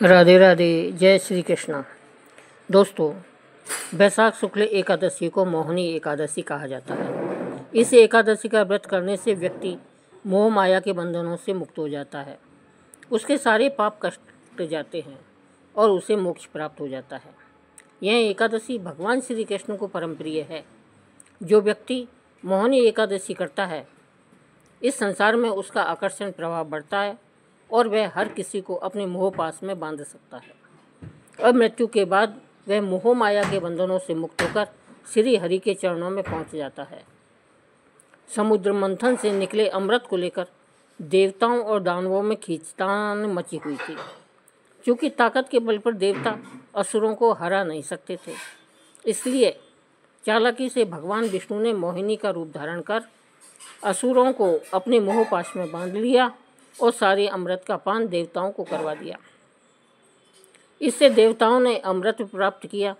राधे राधे। जय श्री कृष्णा। दोस्तों, बैसाख शुक्ल एकादशी को मोहिनी एकादशी कहा जाता है। इस एकादशी का व्रत करने से व्यक्ति मोह माया के बंधनों से मुक्त हो जाता है, उसके सारे पाप कट जाते हैं और उसे मोक्ष प्राप्त हो जाता है। यह एकादशी भगवान श्री कृष्ण को परम प्रिय है। जो व्यक्ति मोहिनी एकादशी करता है, इस संसार में उसका आकर्षण प्रभाव बढ़ता है और वह हर किसी को अपने मोह पास में बांध सकता है और मृत्यु के बाद वह मोह माया के बंधनों से मुक्त होकर श्री हरि के चरणों में पहुंच जाता है। समुद्र मंथन से निकले अमृत को लेकर देवताओं और दानवों में खींचतान मची हुई थी। क्योंकि ताकत के बल पर देवता असुरों को हरा नहीं सकते थे, इसलिए चालाकी से भगवान विष्णु ने मोहिनी का रूप धारण कर असुरों को अपने मोह पाश में बांध लिया और सारे अमृत का पान देवताओं को करवा दिया। इससे देवताओं ने अमृत प्राप्त किया।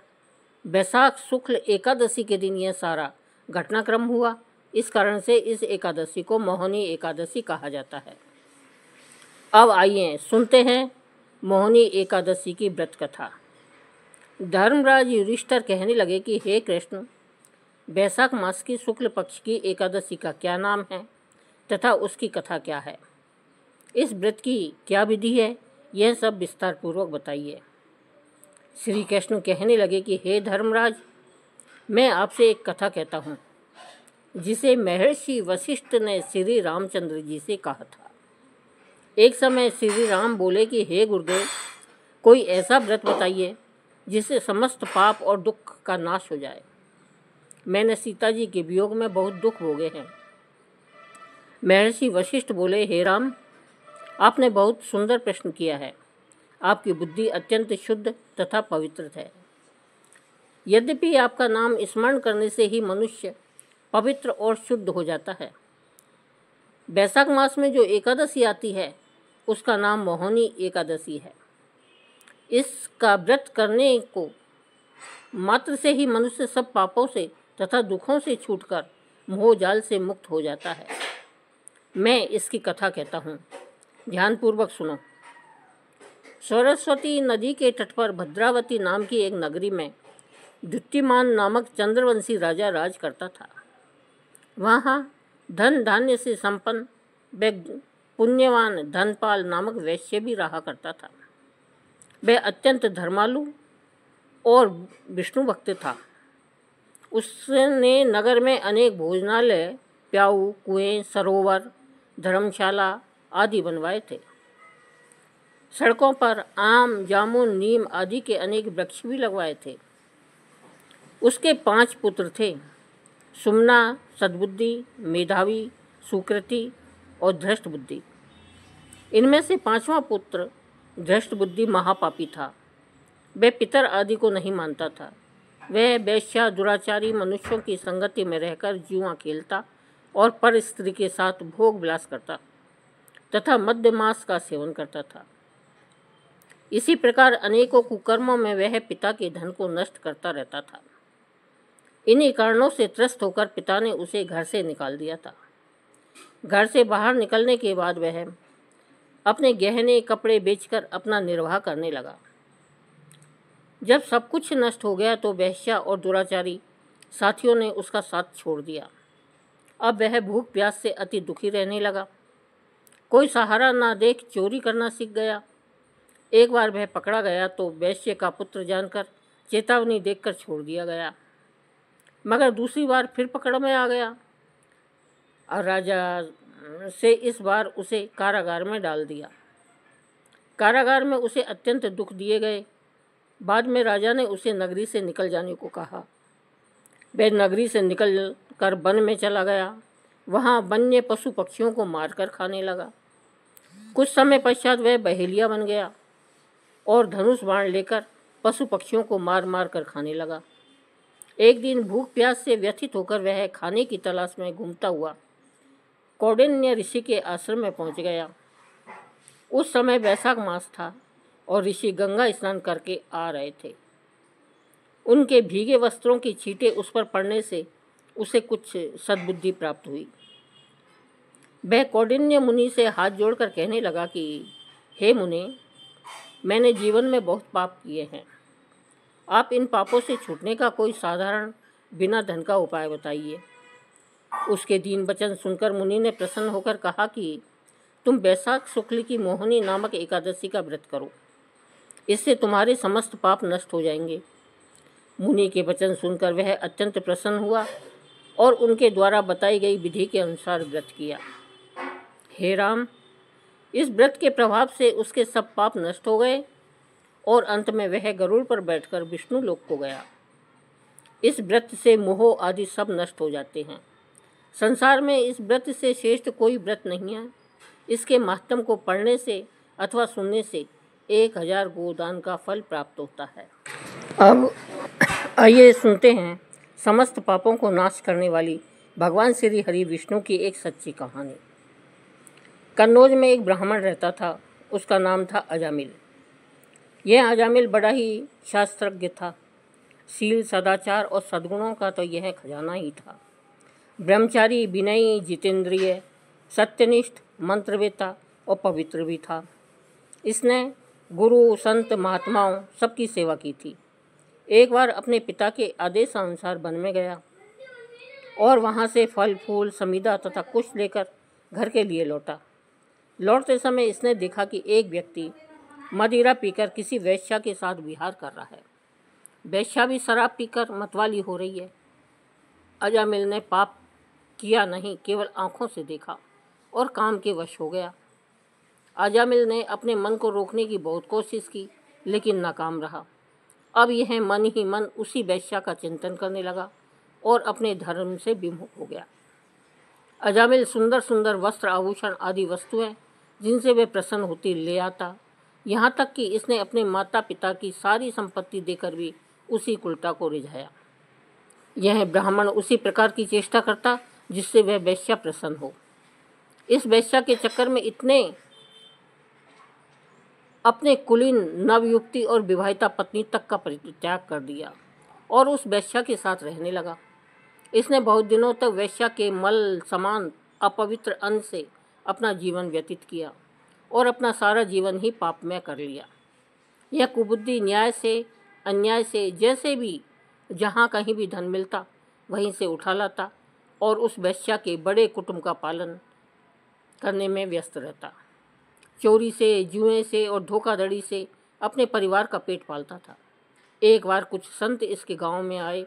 बैसाख शुक्ल एकादशी के दिन यह सारा घटनाक्रम हुआ। इस कारण से इस एकादशी को मोहिनी एकादशी कहा जाता है। अब आइए सुनते हैं मोहिनी एकादशी की व्रत कथा। धर्मराज युधिष्ठिर कहने लगे कि हे कृष्ण, बैसाख मास की शुक्ल पक्ष की एकादशी का क्या नाम है तथा उसकी कथा क्या है, इस व्रत की क्या विधि है, यह सब विस्तार पूर्वक बताइए। श्री कृष्ण कहने लगे कि हे धर्मराज, मैं आपसे एक कथा कहता हूँ जिसे महर्षि वशिष्ठ ने श्री रामचंद्र जी से कहा था। एक समय श्री राम बोले कि हे गुरुदेव, कोई ऐसा व्रत बताइए जिससे समस्त पाप और दुख का नाश हो जाए। मैंने सीता जी के वियोग में बहुत दुख भोगे हैं। महर्षि वशिष्ठ बोले, हे राम, आपने बहुत सुंदर प्रश्न किया है। आपकी बुद्धि अत्यंत शुद्ध तथा पवित्र है। यद्यपि आपका नाम स्मरण करने से ही मनुष्य पवित्र और शुद्ध हो जाता है। बैसाख मास में जो एकादशी आती है उसका नाम मोहिनी एकादशी है। इसका व्रत करने को मात्र से ही मनुष्य सब पापों से तथा दुखों से छूटकर मोह जाल से मुक्त हो जाता है। मैं इसकी कथा कहता हूँ, ध्यानपूर्वक सुनो। सरस्वती नदी के तट पर भद्रावती नाम की एक नगरी में द्युतिमान नामक चंद्रवंशी राजा राज करता था। वहाँ धन धान्य से संपन्न व पुण्यवान धनपाल नामक वैश्य भी रहा करता था। वह अत्यंत धर्मालु और विष्णु भक्त था। उसने नगर में अनेक भोजनालय, प्याऊ, कुएं, सरोवर, धर्मशाला आदि बनवाए थे। सड़कों पर आम, जामुन, नीम आदि के अनेक वृक्ष भी लगवाए थे। उसके 5 पुत्र थे, सुमना, सद्बुद्धि, मेधावी, सुकृति और धृष्ट बुद्धि। इनमें से 5वां पुत्र धृष्ट बुद्धि महापापी था। वह पितर आदि को नहीं मानता था। वह वेश्या, दुराचारी मनुष्यों की संगति में रहकर जुआ खेलता और पर स्त्री के साथ भोग विलास करता तथा मद्य मांस का सेवन करता था। इसी प्रकार अनेकों कुकर्मों में वह पिता के धन को नष्ट करता रहता था। इन्हीं कारणों से त्रस्त होकर पिता ने उसे घर से निकाल दिया था। घर से बाहर निकलने के बाद वह अपने गहने कपड़े बेचकर अपना निर्वाह करने लगा। जब सब कुछ नष्ट हो गया तो वेश्या और दुराचारी साथियों ने उसका साथ छोड़ दिया। अब वह भूख प्यास से अति दुखी रहने लगा। कोई सहारा ना देख चोरी करना सीख गया। एक बार वह पकड़ा गया तो वैश्य का पुत्र जानकर चेतावनी देकर छोड़ दिया गया, मगर दूसरी बार फिर पकड़ में आ गया और राजा से इस बार उसे कारागार में डाल दिया। कारागार में उसे अत्यंत दुख दिए गए। बाद में राजा ने उसे नगरी से निकल जाने को कहा। वह नगरी से निकल कर वन में चला गया। वहाँ वन्य पशु पक्षियों को मारकर खाने लगा। कुछ समय पश्चात वह बहेलिया बन गया और धनुष बाण लेकर पशु पक्षियों को मार मार कर खाने लगा। एक दिन भूख प्यास से व्यथित होकर वह खाने की तलाश में घूमता हुआ कौंडिन्य ऋषि के आश्रम में पहुंच गया। उस समय बैसाख मास था और ऋषि गंगा स्नान करके आ रहे थे। उनके भीगे वस्त्रों की छींटे उस पर पड़ने से उसे कुछ सद्बुद्धि प्राप्त हुई। वह कौंडिन्य मुनि से हाथ जोड़कर कहने लगा कि हे मुनि, मैंने जीवन में बहुत पाप किए हैं। आप इन पापों से छूटने का कोई साधारण बिना धन का उपाय बताइए। उसके दीन वचन सुनकर मुनि ने प्रसन्न होकर कहा कि तुम बैसाख शुक्ल की मोहिनी नामक एकादशी का व्रत करो, इससे तुम्हारे समस्त पाप नष्ट हो जाएंगे। मुनि के वचन सुनकर वह अत्यंत प्रसन्न हुआ और उनके द्वारा बताई गई विधि के अनुसार व्रत किया। हे राम, इस व्रत के प्रभाव से उसके सब पाप नष्ट हो गए और अंत में वह गरुड़ पर बैठकर विष्णु लोक को गया। इस व्रत से मोह आदि सब नष्ट हो जाते हैं। संसार में इस व्रत से श्रेष्ठ कोई व्रत नहीं है। इसके माहात्म्य को पढ़ने से अथवा सुनने से 1000 गोदान का फल प्राप्त होता है। अब आइए सुनते हैं समस्त पापों को नाश करने वाली भगवान श्री हरि विष्णु की एक सच्ची कहानी। कन्नौज में एक ब्राह्मण रहता था। उसका नाम था अजामिल। यह अजामिल बड़ा ही शास्त्रज्ञ था। शील, सदाचार और सद्गुणों का तो यह खजाना ही था। ब्रह्मचारी, विनयी, जितेंद्रिय, सत्यनिष्ठ, मंत्रवेता और पवित्र भी था। इसने गुरु, संत, महात्माओं सबकी सेवा की थी। एक बार अपने पिता के आदेशानुसार वन में गया और वहाँ से फल फूल, समीदा तथा कुश लेकर घर के लिए लौटा। लौटते समय इसने देखा कि एक व्यक्ति मदिरा पीकर किसी वेश्या के साथ विहार कर रहा है। वेश्या भी शराब पीकर मतवाली हो रही है। अजामिल ने पाप किया नहीं, केवल आंखों से देखा और काम के वश हो गया। अजामिल ने अपने मन को रोकने की बहुत कोशिश की, लेकिन नाकाम रहा। अब यह मन ही मन उसी वेश्या का चिंतन करने लगा और अपने धर्म से विमुख हो गया। अजामिल सुंदर सुंदर वस्त्र, आभूषण आदि वस्तुएं जिनसे वे प्रसन्न होती ले आता, यहाँ तक कि इसने अपने माता पिता की सारी संपत्ति देकर भी उसी कुलटा को रिझाया। यह ब्राह्मण उसी प्रकार की चेष्टा करता जिससे वह वेश्या प्रसन्न हो। इस वेश्या के चक्कर में इतने अपने कुलीन नवयुक्ति और विवाहिता पत्नी तक का परित्याग कर दिया और उस वेश्या के साथ रहने लगा। इसने बहुत दिनों तक वेश्या के मल समान अपवित्र अन्न से अपना जीवन व्यतीत किया और अपना सारा जीवन ही पापमय कर लिया। यह कुबुद्धि न्याय से, अन्याय से, जैसे भी जहाँ कहीं भी धन मिलता वहीं से उठा लाता और उस वेश्या के बड़े कुटुंब का पालन करने में व्यस्त रहता। चोरी से, जुए से और धोखाधड़ी से अपने परिवार का पेट पालता था। एक बार कुछ संत इसके गांव में आए।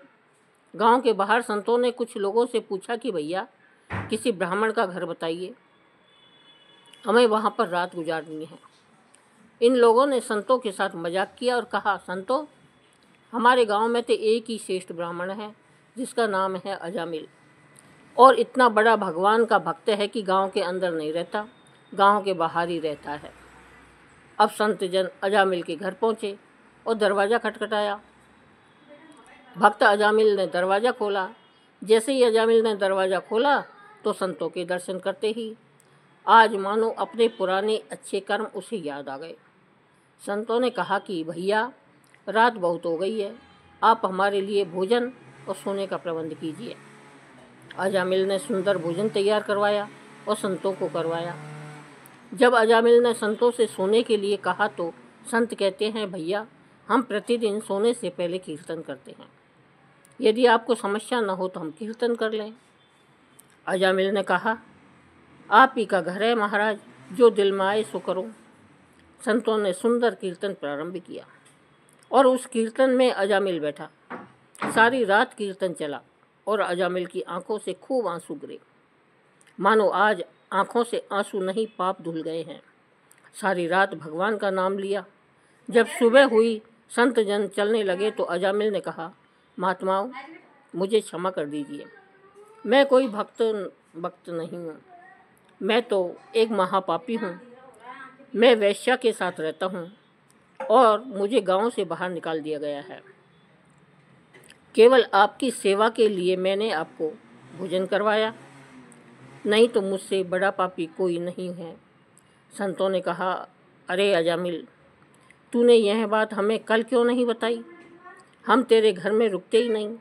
गांव के बाहर संतों ने कुछ लोगों से पूछा कि भैया, किसी ब्राह्मण का घर बताइए, हमें वहां पर रात गुजारनी है। इन लोगों ने संतों के साथ मजाक किया और कहा, संतों, हमारे गांव में तो एक ही श्रेष्ठ ब्राह्मण है जिसका नाम है अजामिल, और इतना बड़ा भगवान का भक्त है कि गांव के अंदर नहीं रहता, गांव के बाहर ही रहता है। अब संत जन अजामिल के घर पहुँचे और दरवाज़ा खटखटाया। भक्त अजामिल ने दरवाज़ा खोला। जैसे ही अजामिल ने दरवाज़ा खोला तो संतों के दर्शन करते ही आज मानो अपने पुराने अच्छे कर्म उसे याद आ गए। संतों ने कहा कि भैया, रात बहुत हो गई है, आप हमारे लिए भोजन और सोने का प्रबंध कीजिए। अजामिल ने सुंदर भोजन तैयार करवाया और संतों को करवाया। जब अजामिल ने संतों से सोने के लिए कहा तो संत कहते हैं, भैया, हम प्रतिदिन सोने से पहले कीर्तन करते हैं, यदि आपको समस्या न हो तो हम कीर्तन कर लें। अजामिल ने कहा, आप ही का घर है महाराज, जो दिल में आए सो करो। संतों ने सुंदर कीर्तन प्रारंभ किया और उस कीर्तन में अजामिल बैठा। सारी रात कीर्तन चला और अजामिल की आंखों से खूब आंसू गिरे, मानो आज आंखों से आंसू नहीं पाप धुल गए हैं। सारी रात भगवान का नाम लिया। जब सुबह हुई, संत जन चलने लगे तो अजामिल ने कहा, महात्माओं, मुझे क्षमा कर दीजिए, मैं कोई भक्त नहीं हूँ, मैं तो एक महापापी हूँ। मैं वेश्या के साथ रहता हूँ और मुझे गांव से बाहर निकाल दिया गया है। केवल आपकी सेवा के लिए मैंने आपको भोजन करवाया, नहीं तो मुझसे बड़ा पापी कोई नहीं है। संतों ने कहा, अरे अजामिल, तूने यह बात हमें कल क्यों नहीं बताई? हम तेरे घर में रुकते ही नहीं।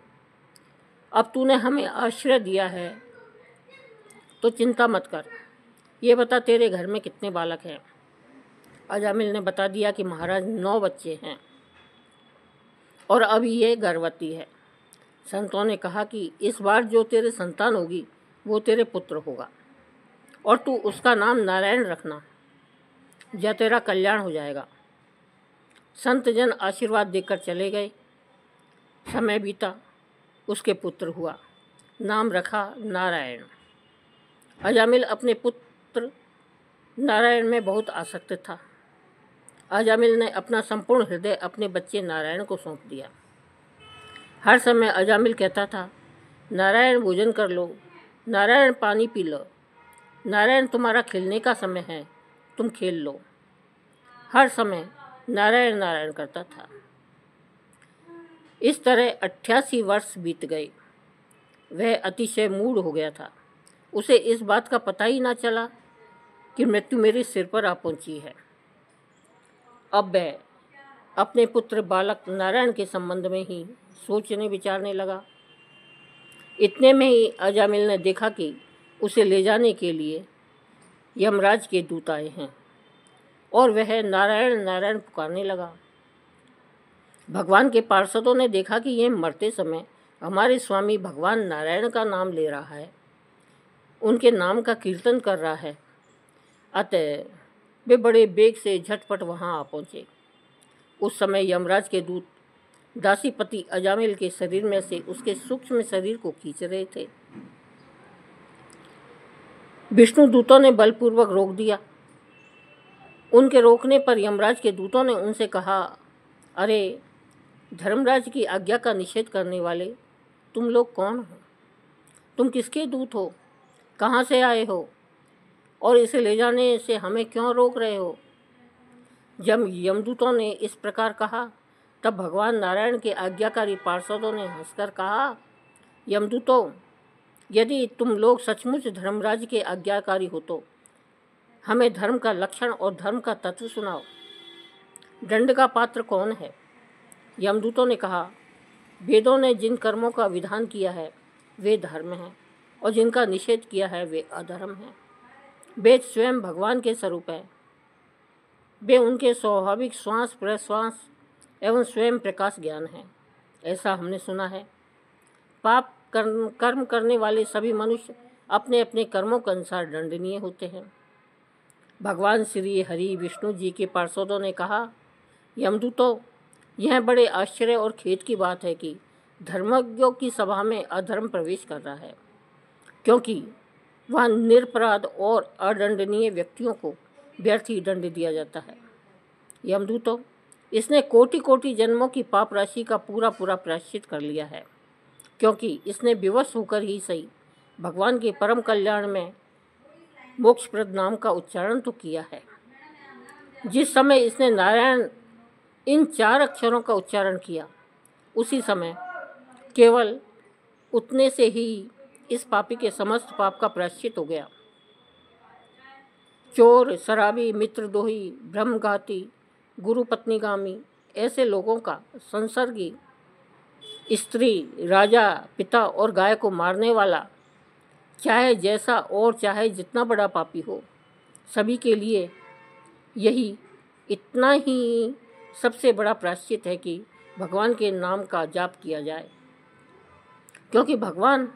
अब तूने हमें आश्रय दिया है तो चिंता मत कर। ये बता, तेरे घर में कितने बालक हैं? अजामिल ने बता दिया कि महाराज 9 बच्चे हैं और अभी ये गर्भवती है। संतों ने कहा कि इस बार जो तेरे संतान होगी वो तेरे पुत्र होगा और तू उसका नाम नारायण रखना, या तेरा कल्याण हो जाएगा। संत जन आशीर्वाद देकर चले गए। समय बीता, उसके पुत्र हुआ, नाम रखा नारायण। अजामिल अपने पुत्र नारायण में बहुत आसक्त था। अजामिल ने अपना संपूर्ण हृदय अपने बच्चे नारायण को सौंप दिया। हर समय अजामिल कहता था, नारायण भोजन कर लो, नारायण पानी पी लो, नारायण तुम्हारा खेलने का समय है, तुम खेल लो। हर समय नारायण नारायण करता था। इस तरह 88 वर्ष बीत गए। वह अतिशय मूढ़ हो गया था। उसे इस बात का पता ही ना चला कि मृत्यु मेरे सिर पर आ पहुंची है। अब वह अपने पुत्र बालक नारायण के संबंध में ही सोचने विचारने लगा। इतने में ही अजामिल ने देखा कि उसे ले जाने के लिए यमराज के दूत आए हैं और वह नारायण नारायण पुकारने लगा। भगवान के पार्षदों ने देखा कि यह मरते समय हमारे स्वामी भगवान नारायण का नाम ले रहा है, उनके नाम का कीर्तन कर रहा है। अतः वे बड़े बेग से झटपट वहां आ पहुंचे। उस समय यमराज के दूत दासीपति अजामिल के शरीर में से उसके सूक्ष्म शरीर को खींच रहे थे। विष्णु दूतों ने बलपूर्वक रोक दिया। उनके रोकने पर यमराज के दूतों ने उनसे कहा, अरे धर्मराज की आज्ञा का निषेध करने वाले, तुम लोग कौन हो? तुम किसके दूत हो? कहाँ से आए हो? और इसे ले जाने से हमें क्यों रोक रहे हो? जब यमदूतों ने इस प्रकार कहा तब भगवान नारायण के आज्ञाकारी पार्षदों ने हंसकर कहा, यमदूतों, यदि तुम लोग सचमुच धर्मराज के आज्ञाकारी हो तो हमें धर्म का लक्षण और धर्म का तत्व सुनाओ। दंड का पात्र कौन है? यमदूतों ने कहा, वेदों ने जिन कर्मों का विधान किया है वे धर्म हैं और जिनका निषेध किया है वे अधर्म हैं। वेद स्वयं भगवान के स्वरूप है। वे उनके स्वाभाविक श्वास प्रश्वास एवं स्वयं प्रकाश ज्ञान है, ऐसा हमने सुना है। पाप कर्म करने वाले सभी मनुष्य अपने अपने कर्मों के अनुसार दंडनीय होते हैं। भगवान श्री हरि विष्णु जी के पार्षदों ने कहा, यमदूतों, यह बड़े आश्चर्य और खेद की बात है कि धर्मज्ञों की सभा में अधर्म प्रवेश कर रहा है, क्योंकि वह निरपराध और अदंडनीय व्यक्तियों को व्यर्थ ही दंड दिया जाता है। यमदूतों, इसने कोटि कोटि जन्मों की पाप राशि का पूरा पूरा प्रायश्चित कर लिया है, क्योंकि इसने विवश होकर ही सही भगवान के परम कल्याण में मोक्षप्रद नाम का उच्चारण तो किया है। जिस समय इसने नारायण इन 4 अक्षरों का उच्चारण किया, उसी समय केवल उतने से ही इस पापी के समस्त पाप का प्रायश्चित हो गया। चोर, शराबी, मित्रद्रोही, ब्रह्मघाती, गुरु पत्नीगामी ऐसे लोगों का संसर्गी, स्त्री, राजा, पिता और गाय को मारने वाला, चाहे जैसा और चाहे जितना बड़ा पापी हो, सभी के लिए यही इतना ही सबसे बड़ा प्रायश्चित है कि भगवान के नाम का जाप किया जाए, क्योंकि भगवान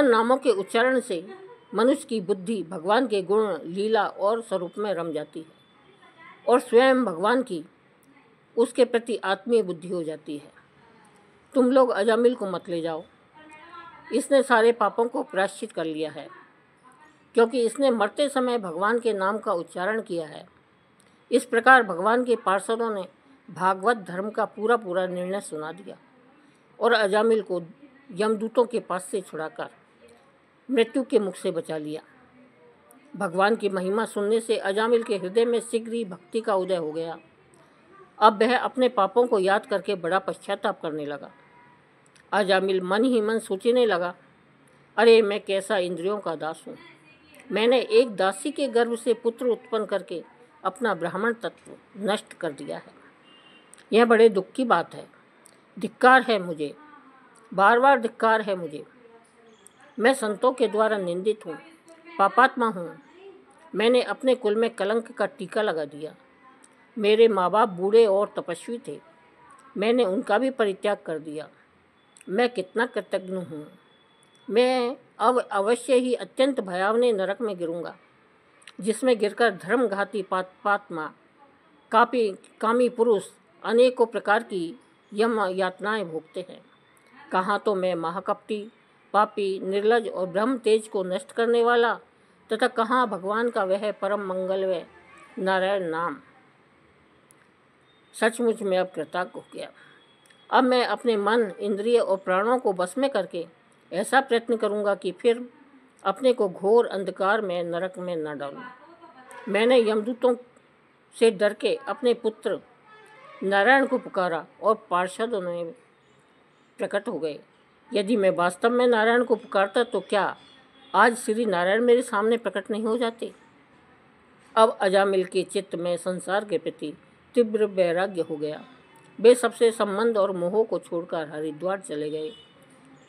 नामों के उच्चारण से मनुष्य की बुद्धि भगवान के गुण, लीला और स्वरूप में रम जाती है और स्वयं भगवान की उसके प्रति आत्मीय बुद्धि हो जाती है। तुम लोग अजामिल को मत ले जाओ, इसने सारे पापों को प्रायश्चित कर लिया है, क्योंकि इसने मरते समय भगवान के नाम का उच्चारण किया है। इस प्रकार भगवान के पार्षदों ने भागवत धर्म का पूरा पूरा निर्णय सुना दिया और अजामिल को यमदूतों के पास से छुड़ाकर मृत्यु के मुख से बचा लिया। भगवान की महिमा सुनने से अजामिल के हृदय में शीघ्र ही भक्ति का उदय हो गया। अब वह अपने पापों को याद करके बड़ा पश्चाताप करने लगा। अजामिल मन ही मन सोचने लगा, अरे मैं कैसा इंद्रियों का दास हूँ। मैंने एक दासी के गर्भ से पुत्र उत्पन्न करके अपना ब्राह्मण तत्व नष्ट कर दिया है। यह बड़े दुख की बात है। धिक्कार है मुझे, बार बार धिक्कार है मुझे। मैं संतों के द्वारा निंदित हूँ, पापात्मा हूँ। मैंने अपने कुल में कलंक का टीका लगा दिया। मेरे माँ बाप बूढ़े और तपस्वी थे, मैंने उनका भी परित्याग कर दिया। मैं कितना कृतज्ञ हूँ। मैं अब अवश्य ही अत्यंत भयावने नरक में गिरूंगा, जिसमें गिरकर धर्मघाती पापात्मा कामी पुरुष अनेकों प्रकार की यम यातनाएं भोगते हैं। कहाँ तो मैं महाकपटी, पापी, निर्लज और ब्रह्म तेज को नष्ट करने वाला, तथा कहाँ भगवान का वह परम मंगलमय नारायण नाम। सचमुच मैं अब कृतज्ञ हो गया। अब मैं अपने मन, इंद्रिय और प्राणों को बस में करके ऐसा प्रयत्न करूंगा कि फिर अपने को घोर अंधकार में नरक में न डालूं। मैंने यमदूतों से डर के अपने पुत्र नारायण को पुकारा और पार्षद उन्हें प्रकट हो गए। यदि मैं वास्तव में नारायण को पुकारता तो क्या आज श्री नारायण मेरे सामने प्रकट नहीं हो जाते। अब अजामिल के चित्त में संसार के प्रति तीव्र वैराग्य हो गया। वे सबसे संबंध और मोह को छोड़कर हरिद्वार चले गए।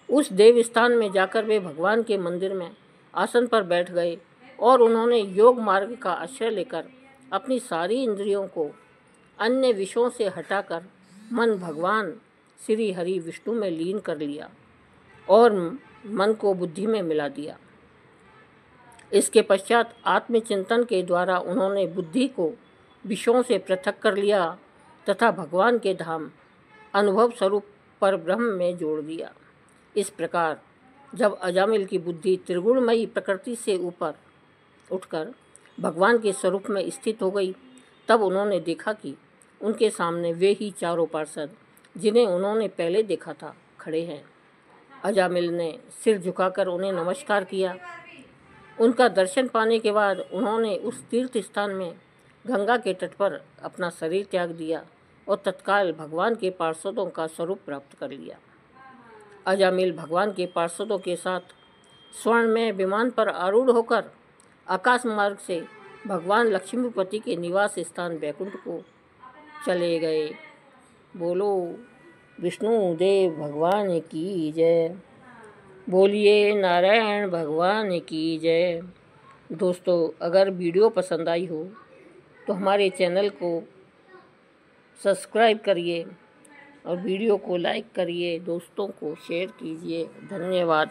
उस देव स्थान में जाकर वे भगवान के मंदिर में आसन पर बैठ गए और उन्होंने योग मार्ग का आश्रय लेकर अपनी सारी इंद्रियों को अन्य विषयों से हटाकर मन भगवान श्री हरि विष्णु में लीन कर लिया और मन को बुद्धि में मिला दिया। इसके पश्चात आत्मचिंतन के द्वारा उन्होंने बुद्धि को विषयों से पृथक कर लिया तथा भगवान के धाम अनुभव स्वरूप पर ब्रह्म में जोड़ दिया। इस प्रकार जब अजामिल की बुद्धि त्रिगुणमयी प्रकृति से ऊपर उठकर भगवान के स्वरूप में स्थित हो गई, तब उन्होंने देखा कि उनके सामने वे ही चारों पार्षद जिन्हें उन्होंने पहले देखा था खड़े हैं। अजामिल ने सिर झुकाकर उन्हें नमस्कार किया। उनका दर्शन पाने के बाद उन्होंने उस तीर्थ स्थान में गंगा के तट पर अपना शरीर त्याग दिया और तत्काल भगवान के पार्षदों का स्वरूप प्राप्त कर लिया। अजामिल भगवान के पार्षदों के साथ स्वर्णमय विमान पर आरूढ़ होकर आकाश मार्ग से भगवान लक्ष्मीपति के निवास स्थान बैकुंठ को चले गए। बोलो विष्णु देव भगवान की जय। बोलिए नारायण भगवान की जय। दोस्तों, अगर वीडियो पसंद आई हो तो हमारे चैनल को सब्सक्राइब करिए और वीडियो को लाइक करिए, दोस्तों को शेयर कीजिए। धन्यवाद।